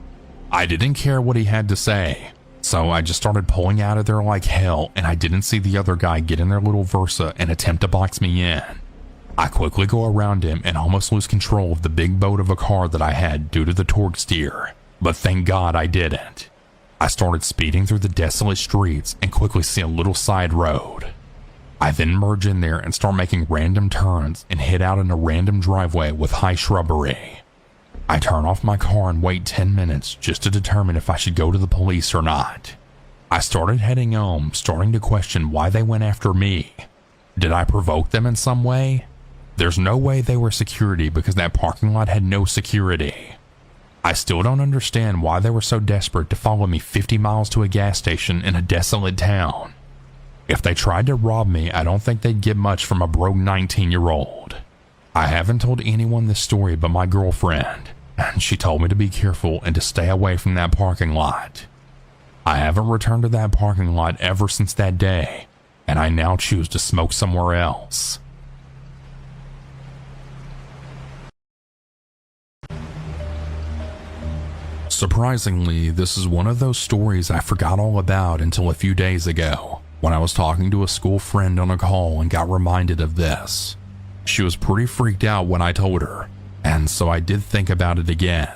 I didn't care what he had to say, so I just started pulling out of there like hell, and I didn't see the other guy get in their little Versa and attempt to box me in. I quickly go around him and almost lose control of the big boat of a car that I had due to the torque steer, but thank God I didn't. I started speeding through the desolate streets and quickly see a little side road. I then merge in there and start making random turns and head out in a random driveway with high shrubbery. I turn off my car and wait 10 minutes just to determine if I should go to the police or not. I started heading home, starting to question why they went after me. Did I provoke them in some way? There's no way they were security because that parking lot had no security. I still don't understand why they were so desperate to follow me 50 miles to a gas station in a desolate town. If they tried to rob me, I don't think they'd get much from a broke 19-year-old. I haven't told anyone this story but my girlfriend, and she told me to be careful and to stay away from that parking lot. I haven't returned to that parking lot ever since that day, and I now choose to smoke somewhere else. Surprisingly, this is one of those stories I forgot all about until a few days ago, when I was talking to a school friend on a call and got reminded of this. She was pretty freaked out when I told her, and so I did think about it again.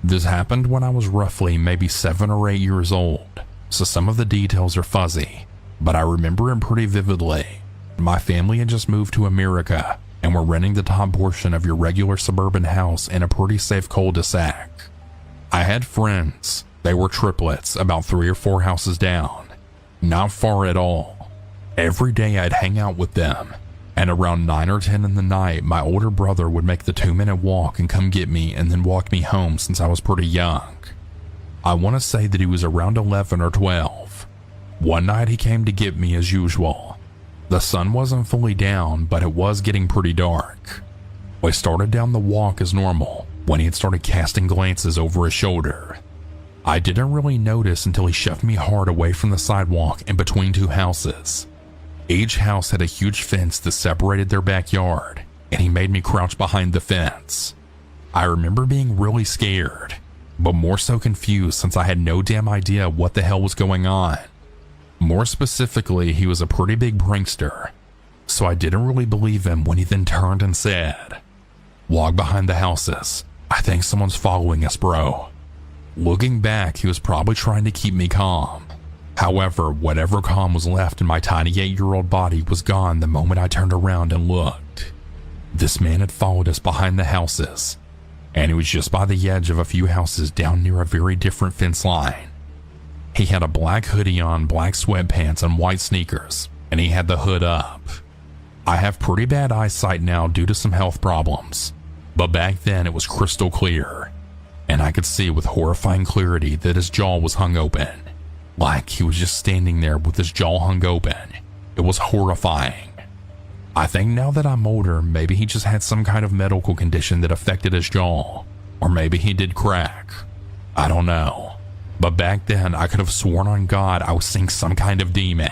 This happened when I was roughly maybe 7 or 8 years old, so some of the details are fuzzy, but I remember it pretty vividly. My family had just moved to America, and were renting the top portion of your regular suburban house in a pretty safe cul-de-sac. I had friends. They were triplets, about 3 or 4 houses down. Not far at all. Every day I'd hang out with them, and around 9 or 10 in the night, my older brother would make the 2-minute walk and come get me and then walk me home since I was pretty young. I want to say that he was around 11 or 12. One night he came to get me as usual. The sun wasn't fully down, but it was getting pretty dark. We started down the walk as normal when he had started casting glances over his shoulder. I didn't really notice until he shoved me hard away from the sidewalk and between 2 houses. Each house had a huge fence that separated their backyard, and he made me crouch behind the fence. I remember being really scared, but more so confused since I had no damn idea what the hell was going on. More specifically, he was a pretty big prankster, so I didn't really believe him when he then turned and said, "Walk behind the houses. I think someone's following us, bro." Looking back, he was probably trying to keep me calm. However, whatever calm was left in my tiny 8-year-old body was gone the moment I turned around and looked. This man had followed us behind the houses, and he was just by the edge of a few houses down near a very different fence line. He had a black hoodie on, black sweatpants, and white sneakers, and he had the hood up. I have pretty bad eyesight now due to some health problems, but back then it was crystal clear, and I could see with horrifying clarity that his jaw was hung open, like he was just standing there with his jaw hung open. It was horrifying. I think now that I'm older, maybe he just had some kind of medical condition that affected his jaw, or maybe he did crack. I don't know. But back then, I could have sworn on God I was seeing some kind of demon.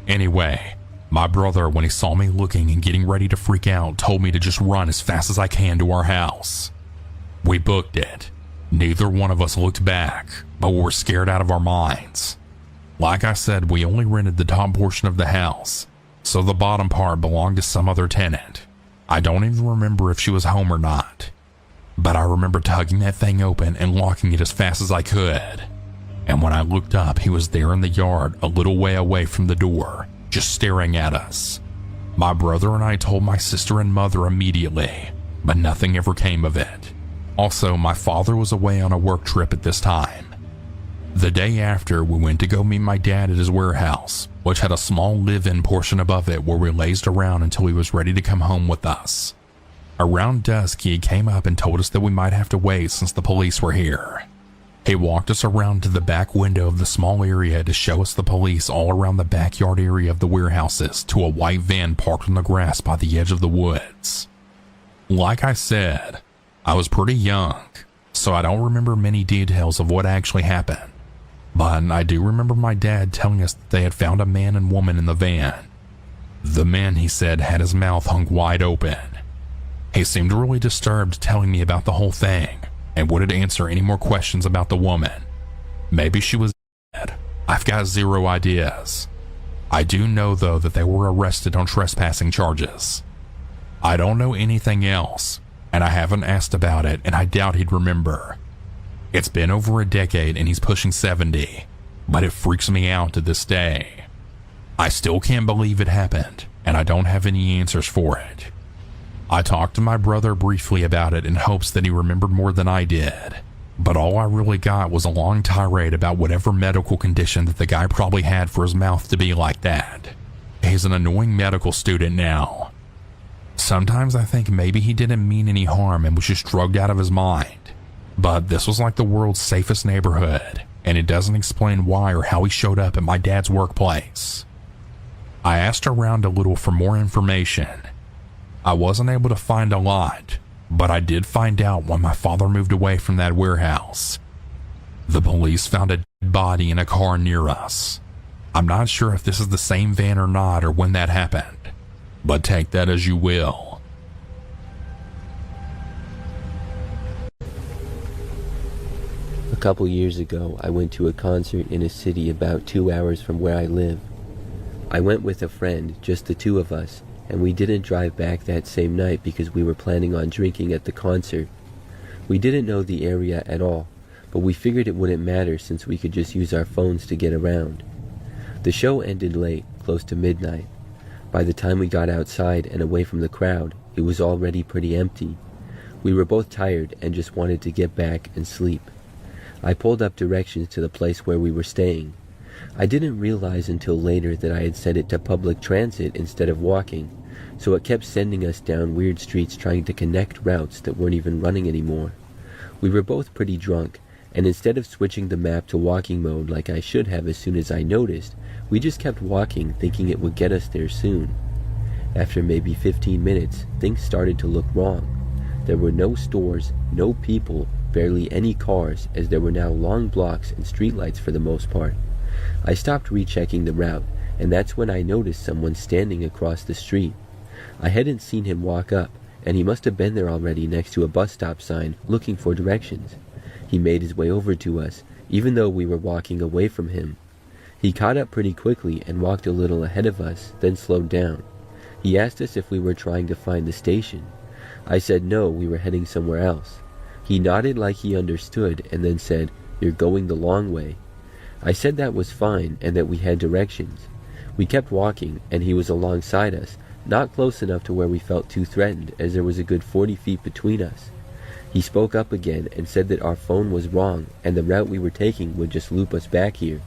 Anyway, my brother, when he saw me looking and getting ready to freak out, told me to just run as fast as I can to our house. We booked it. Neither one of us looked back, but we were scared out of our minds. Like I said, we only rented the top portion of the house, so the bottom part belonged to some other tenant. I don't even remember if she was home or not. But I remember tugging that thing open and locking it as fast as I could. And when I looked up, he was there in the yard a little way away from the door, just staring at us. My brother and I told my sister and mother immediately, but nothing ever came of it. Also, my father was away on a work trip at this time. The day after, we went to go meet my dad at his warehouse, which had a small live-in portion above it where we lazed around until he was ready to come home with us. Around dusk, he came up and told us that we might have to wait since the police were here. He walked us around to the back window of the small area to show us the police all around the backyard area of the warehouses to a white van parked on the grass by the edge of the woods. Like I said, I was pretty young, so I don't remember many details of what actually happened. But I do remember my dad telling us that they had found a man and woman in the van. The man, he said, had his mouth hung wide open. He seemed really disturbed telling me about the whole thing and wouldn't answer any more questions about the woman. Maybe she was dead. I've got zero ideas. I do know though that they were arrested on trespassing charges. I don't know anything else, and I haven't asked about it, and I doubt he'd remember. It's been over a decade and he's pushing 70, but it freaks me out to this day. I still can't believe it happened, and I don't have any answers for it. I talked to my brother briefly about it in hopes that he remembered more than I did, but all I really got was a long tirade about whatever medical condition that the guy probably had for his mouth to be like that. He's an annoying medical student now. Sometimes I think maybe he didn't mean any harm and was just drugged out of his mind. But this was like the world's safest neighborhood, and it doesn't explain why or how he showed up at my dad's workplace. I asked around a little for more information. I wasn't able to find a lot, but I did find out when my father moved away from that warehouse. The police found a dead body in a car near us. I'm not sure if this is the same van or not or when that happened, but take that as you will. A couple years ago, I went to a concert in a city about 2 hours from where I live. I went with a friend, just the two of us, and we didn't drive back that same night because we were planning on drinking at the concert. We didn't know the area at all, but we figured it wouldn't matter since we could just use our phones to get around. The show ended late, close to midnight. By the time we got outside and away from the crowd, it was already pretty empty. We were both tired and just wanted to get back and sleep. I pulled up directions to the place where we were staying. I didn't realize until later that I had set it to public transit instead of walking, so it kept sending us down weird streets trying to connect routes that weren't even running anymore. We were both pretty drunk, and instead of switching the map to walking mode like I should have as soon as I noticed, we just kept walking thinking it would get us there soon. After maybe 15 minutes, things started to look wrong. There were no stores, no people, barely any cars, as there were now long blocks and streetlights for the most part. I stopped rechecking the route, and that's when I noticed someone standing across the street. I hadn't seen him walk up, and he must have been there already next to a bus stop sign, looking for directions. He made his way over to us, even though we were walking away from him. He caught up pretty quickly and walked a little ahead of us, then slowed down. He asked us if we were trying to find the station. I said no, we were heading somewhere else. He nodded like he understood and then said, "You're going the long way." I said that was fine and that we had directions. We kept walking and he was alongside us, not close enough to where we felt too threatened as there was a good 40 feet between us. He spoke up again and said that our phone was wrong and the route we were taking would just loop us back here.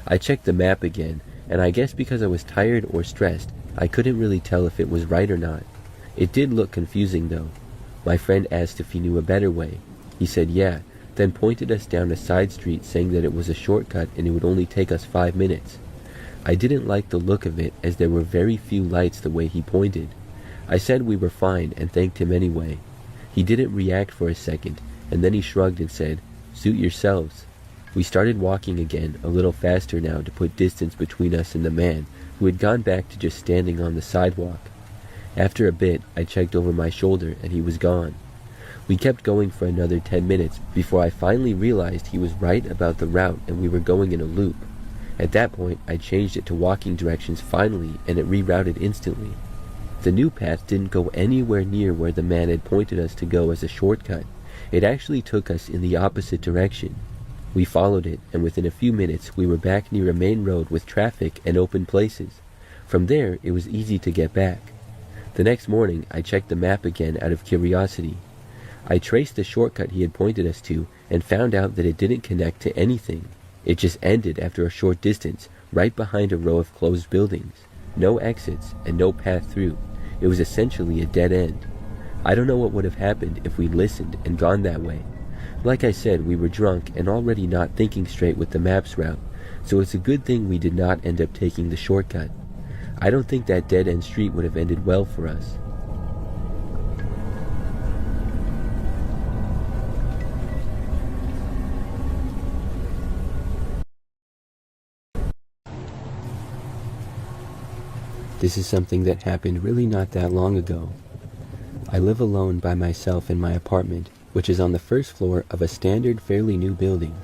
I checked the map again, and I guess because I was tired or stressed, I couldn't really tell if it was right or not. It did look confusing though. My friend asked if he knew a better way. He said yeah, then pointed us down a side street saying that it was a shortcut and it would only take us 5 minutes. I didn't like the look of it as there were very few lights the way he pointed. I said we were fine and thanked him anyway. He didn't react for a second, and then he shrugged and said, "Suit yourselves." We started walking again, a little faster now to put distance between us and the man, who had gone back to just standing on the sidewalk. After a bit, I checked over my shoulder and he was gone. We kept going for another 10 minutes before I finally realized he was right about the route and we were going in a loop. At that point, I changed it to walking directions finally and it rerouted instantly. The new path didn't go anywhere near where the man had pointed us to go as a shortcut. It actually took us in the opposite direction. We followed it, and within a few minutes we were back near a main road with traffic and open places. From there, it was easy to get back. The next morning, I checked the map again out of curiosity. I traced the shortcut he had pointed us to and found out that it didn't connect to anything. It just ended after a short distance, right behind a row of closed buildings. No exits and no path through. It was essentially a dead end. I don't know what would have happened if we'd listened and gone that way. Like I said, we were drunk and already not thinking straight with the map's route, so it's a good thing we did not end up taking the shortcut. I don't think that dead-end street would have ended well for us. This is something that happened really not that long ago. I live alone by myself in my apartment, which is on the first floor of a standard, fairly new building.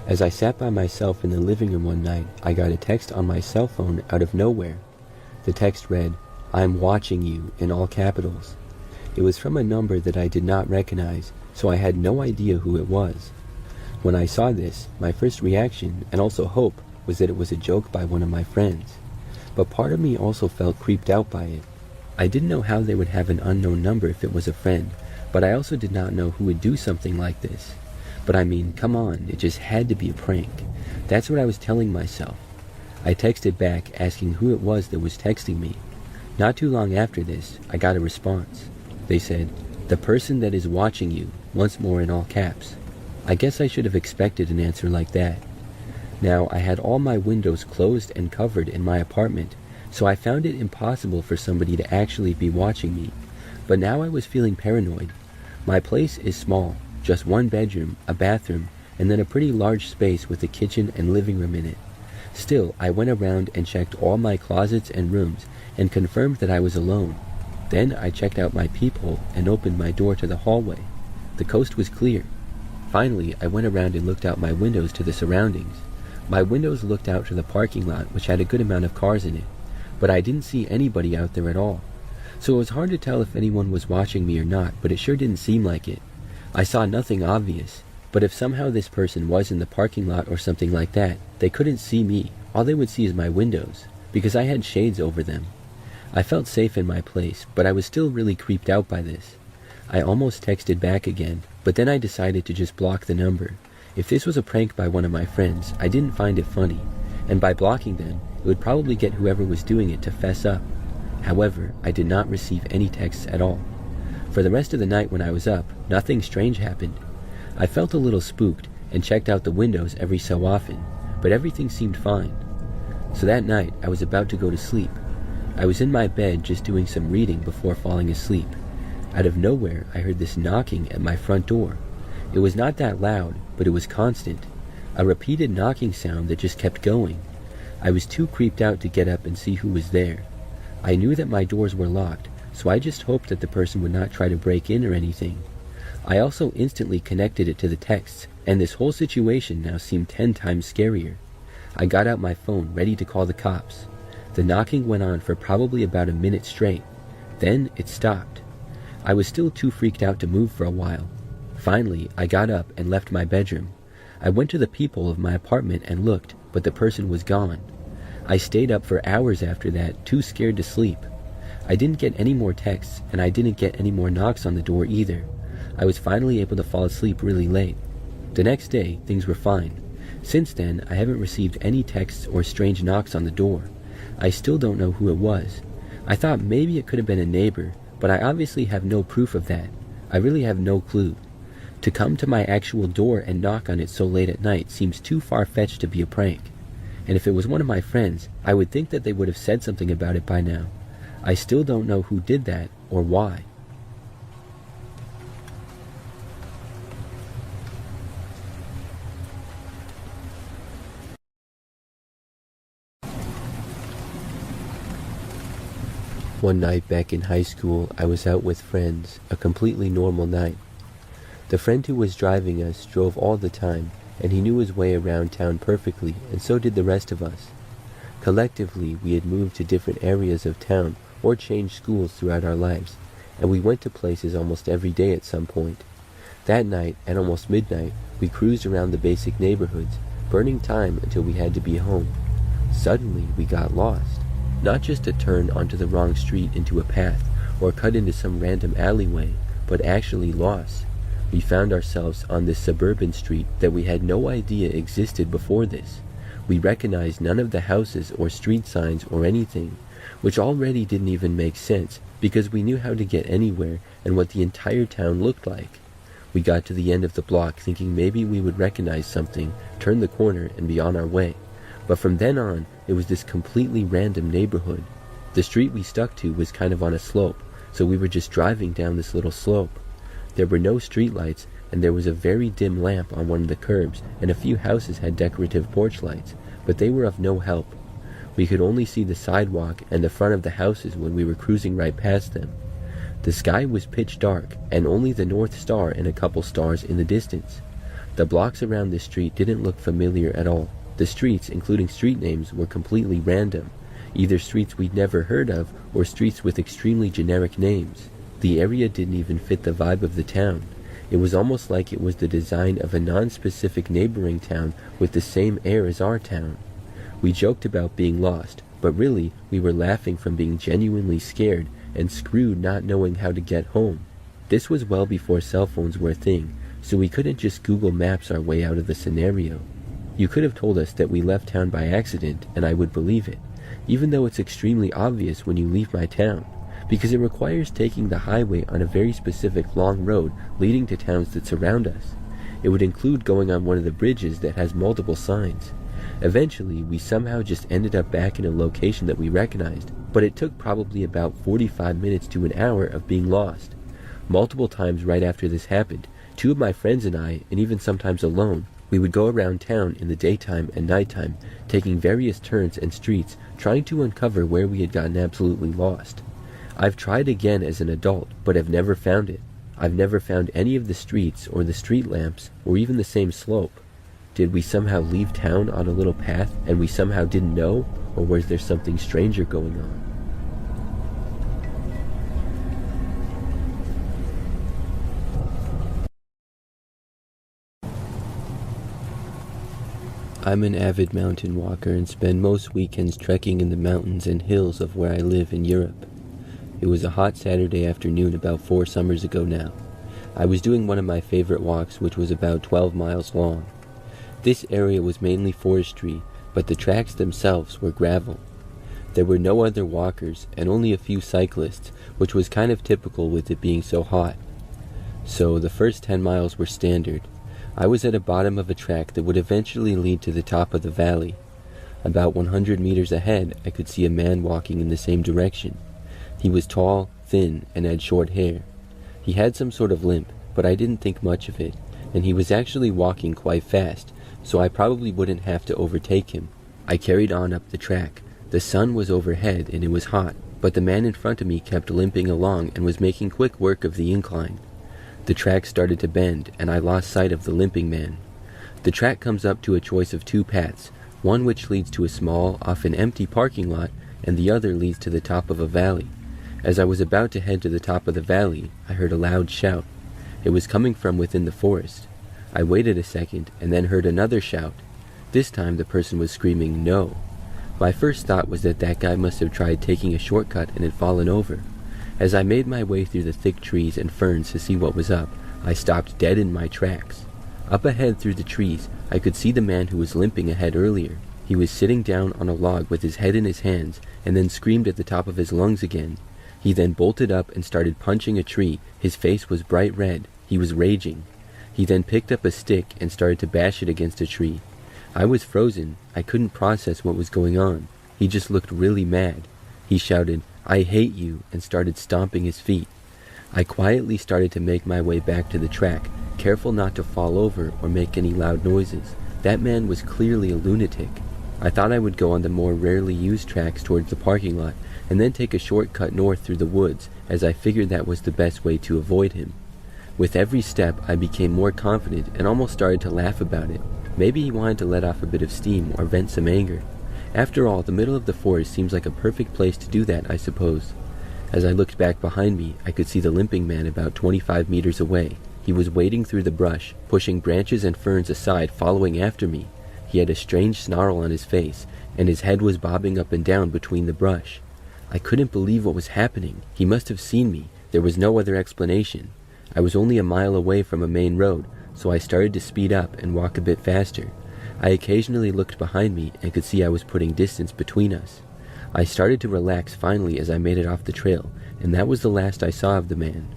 As I sat by myself in the living room one night, I got a text on my cell phone out of nowhere. The text read, "I'm watching you," in all capitals. It was from a number that I did not recognize, so I had no idea who it was. When I saw this, my first reaction, and also hope, was that it was a joke by one of my friends. But part of me also felt creeped out by it. I didn't know how they would have an unknown number if it was a friend, but I also did not know who would do something like this. But I mean, come on, it just had to be a prank. That's what I was telling myself. I texted back asking who it was that was texting me. Not too long after this, I got a response. They said, "The person that is watching you," once more in all caps. I guess I should have expected an answer like that. Now, I had all my windows closed and covered in my apartment, so I found it impossible for somebody to actually be watching me. But now I was feeling paranoid. My place is small, just one bedroom, a bathroom, and then a pretty large space with a kitchen and living room in it. Still, I went around and checked all my closets and rooms and confirmed that I was alone. Then I checked out my peephole and opened my door to the hallway. The coast was clear. Finally, I went around and looked out my windows to the surroundings. My windows looked out to the parking lot, which had a good amount of cars in it, but I didn't see anybody out there at all. So it was hard to tell if anyone was watching me or not, but it sure didn't seem like it. I saw nothing obvious, but if somehow this person was in the parking lot or something like that, they couldn't see me. All they would see is my windows, because I had shades over them. I felt safe in my place, but I was still really creeped out by this. I almost texted back again, but then I decided to just block the number. If this was a prank by one of my friends, I didn't find it funny, and by blocking them, it would probably get whoever was doing it to fess up. However, I did not receive any texts at all. For the rest of the night when I was up, nothing strange happened. I felt a little spooked and checked out the windows every so often, but everything seemed fine. So that night, I was about to go to sleep. I was in my bed just doing some reading before falling asleep. Out of nowhere, I heard this knocking at my front door. It was not that loud, but it was constant. A repeated knocking sound that just kept going. I was too creeped out to get up and see who was there. I knew that my doors were locked, so I just hoped that the person would not try to break in or anything. I also instantly connected it to the texts, and this whole situation now seemed 10 times scarier. I got out my phone, ready to call the cops. The knocking went on for probably about a minute straight. Then it stopped. I was still too freaked out to move for a while. Finally, I got up and left my bedroom. I went to the peephole of my apartment and looked, but the person was gone. I stayed up for hours after that, too scared to sleep. I didn't get any more texts, and I didn't get any more knocks on the door either. I was finally able to fall asleep really late. The next day, things were fine. Since then, I haven't received any texts or strange knocks on the door. I still don't know who it was. I thought maybe it could have been a neighbor, but I obviously have no proof of that. I really have no clue. To come to my actual door and knock on it so late at night seems too far-fetched to be a prank. And if it was one of my friends, I would think that they would have said something about it by now. I still don't know who did that or why. One night back in high school, I was out with friends, a completely normal night. The friend who was driving us drove all the time, and he knew his way around town perfectly, and so did the rest of us. Collectively, we had moved to different areas of town or changed schools throughout our lives, and we went to places almost every day at some point. That night, at almost midnight, we cruised around the basic neighborhoods, burning time until we had to be home. Suddenly, we got lost. Not just a turn onto the wrong street into a path, or cut into some random alleyway, but actually lost. We found ourselves on this suburban street that we had no idea existed before this. We recognized none of the houses or street signs or anything, which already didn't even make sense because we knew how to get anywhere and what the entire town looked like. We got to the end of the block thinking maybe we would recognize something, turn the corner, and be on our way. But from then on, it was this completely random neighborhood. The street we stuck to was kind of on a slope, so we were just driving down this little slope. There were no streetlights, and there was a very dim lamp on one of the curbs, and a few houses had decorative porch lights, but they were of no help. We could only see the sidewalk and the front of the houses when we were cruising right past them. The sky was pitch dark, and only the North Star and a couple stars in the distance. The blocks around this street didn't look familiar at all. The streets, including street names, were completely random, either streets we'd never heard of or streets with extremely generic names. The area didn't even fit the vibe of the town. It was almost like it was the design of a non-specific neighboring town with the same air as our town. We joked about being lost, but really we were laughing from being genuinely scared and screwed not knowing how to get home. This was well before cell phones were a thing, so we couldn't just Google Maps our way out of the scenario. You could have told us that we left town by accident, and I would believe it, even though it's extremely obvious when you leave my town, because it requires taking the highway on a very specific long road leading to towns that surround us. It would include going on one of the bridges that has multiple signs. Eventually, we somehow just ended up back in a location that we recognized, but it took probably about 45 minutes to an hour of being lost. Multiple times right after this happened, two of my friends and I, and even sometimes alone, we would go around town in the daytime and nighttime, taking various turns and streets, trying to uncover where we had gotten absolutely lost. I've tried again as an adult, but have never found it. I've never found any of the streets or the street lamps or even the same slope. Did we somehow leave town on a little path and we somehow didn't know, or was there something stranger going on? I'm an avid mountain walker and spend most weekends trekking in the mountains and hills of where I live in Europe. It was a hot Saturday afternoon about 4 summers ago now. I was doing one of my favorite walks, which was about 12 miles long. This area was mainly forestry, but the tracks themselves were gravel. There were no other walkers and only a few cyclists, which was kind of typical with it being so hot. So the first 10 miles were standard. I was at the bottom of a track that would eventually lead to the top of the valley. About 100 meters ahead, I could see a man walking in the same direction. He was tall, thin, and had short hair. He had some sort of limp, but I didn't think much of it, and he was actually walking quite fast, so I probably wouldn't have to overtake him. I carried on up the track. The sun was overhead and it was hot, but the man in front of me kept limping along and was making quick work of the incline. The track started to bend, and I lost sight of the limping man. The track comes up to a choice of 2 paths, one which leads to a small, often empty parking lot, and the other leads to the top of a valley. As I was about to head to the top of the valley, I heard a loud shout. It was coming from within the forest. I waited a second, and then heard another shout. This time the person was screaming, "No." My first thought was that guy must have tried taking a shortcut and had fallen over. As I made my way through the thick trees and ferns to see what was up, I stopped dead in my tracks. Up ahead through the trees, I could see the man who was limping ahead earlier. He was sitting down on a log with his head in his hands, and then screamed at the top of his lungs again. He then bolted up and started punching a tree. His face was bright red. He was raging. He then picked up a stick and started to bash it against a tree. I was frozen. I couldn't process what was going on. He just looked really mad. He shouted, "I hate you," and started stomping his feet. I quietly started to make my way back to the track, careful not to fall over or make any loud noises. That man was clearly a lunatic. I thought I would go on the more rarely used tracks towards the parking lot, and then take a shortcut north through the woods, as I figured that was the best way to avoid him. With every step, I became more confident and almost started to laugh about it. Maybe he wanted to let off a bit of steam or vent some anger. After all, the middle of the forest seems like a perfect place to do that, I suppose. As I looked back behind me, I could see the limping man about 25 meters away. He was wading through the brush, pushing branches and ferns aside, following after me. He had a strange snarl on his face, and his head was bobbing up and down between the brush. I couldn't believe what was happening. He must have seen me. There was no other explanation. I was only a mile away from a main road, so I started to speed up and walk a bit faster. I occasionally looked behind me and could see I was putting distance between us. I started to relax finally as I made it off the trail, and that was the last I saw of the man.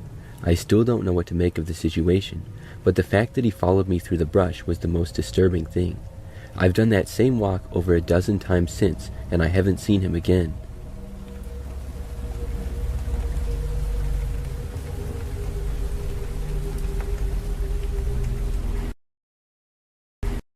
I still don't know what to make of the situation, but the fact that he followed me through the brush was the most disturbing thing. I've done that same walk over a dozen times since, and I haven't seen him again.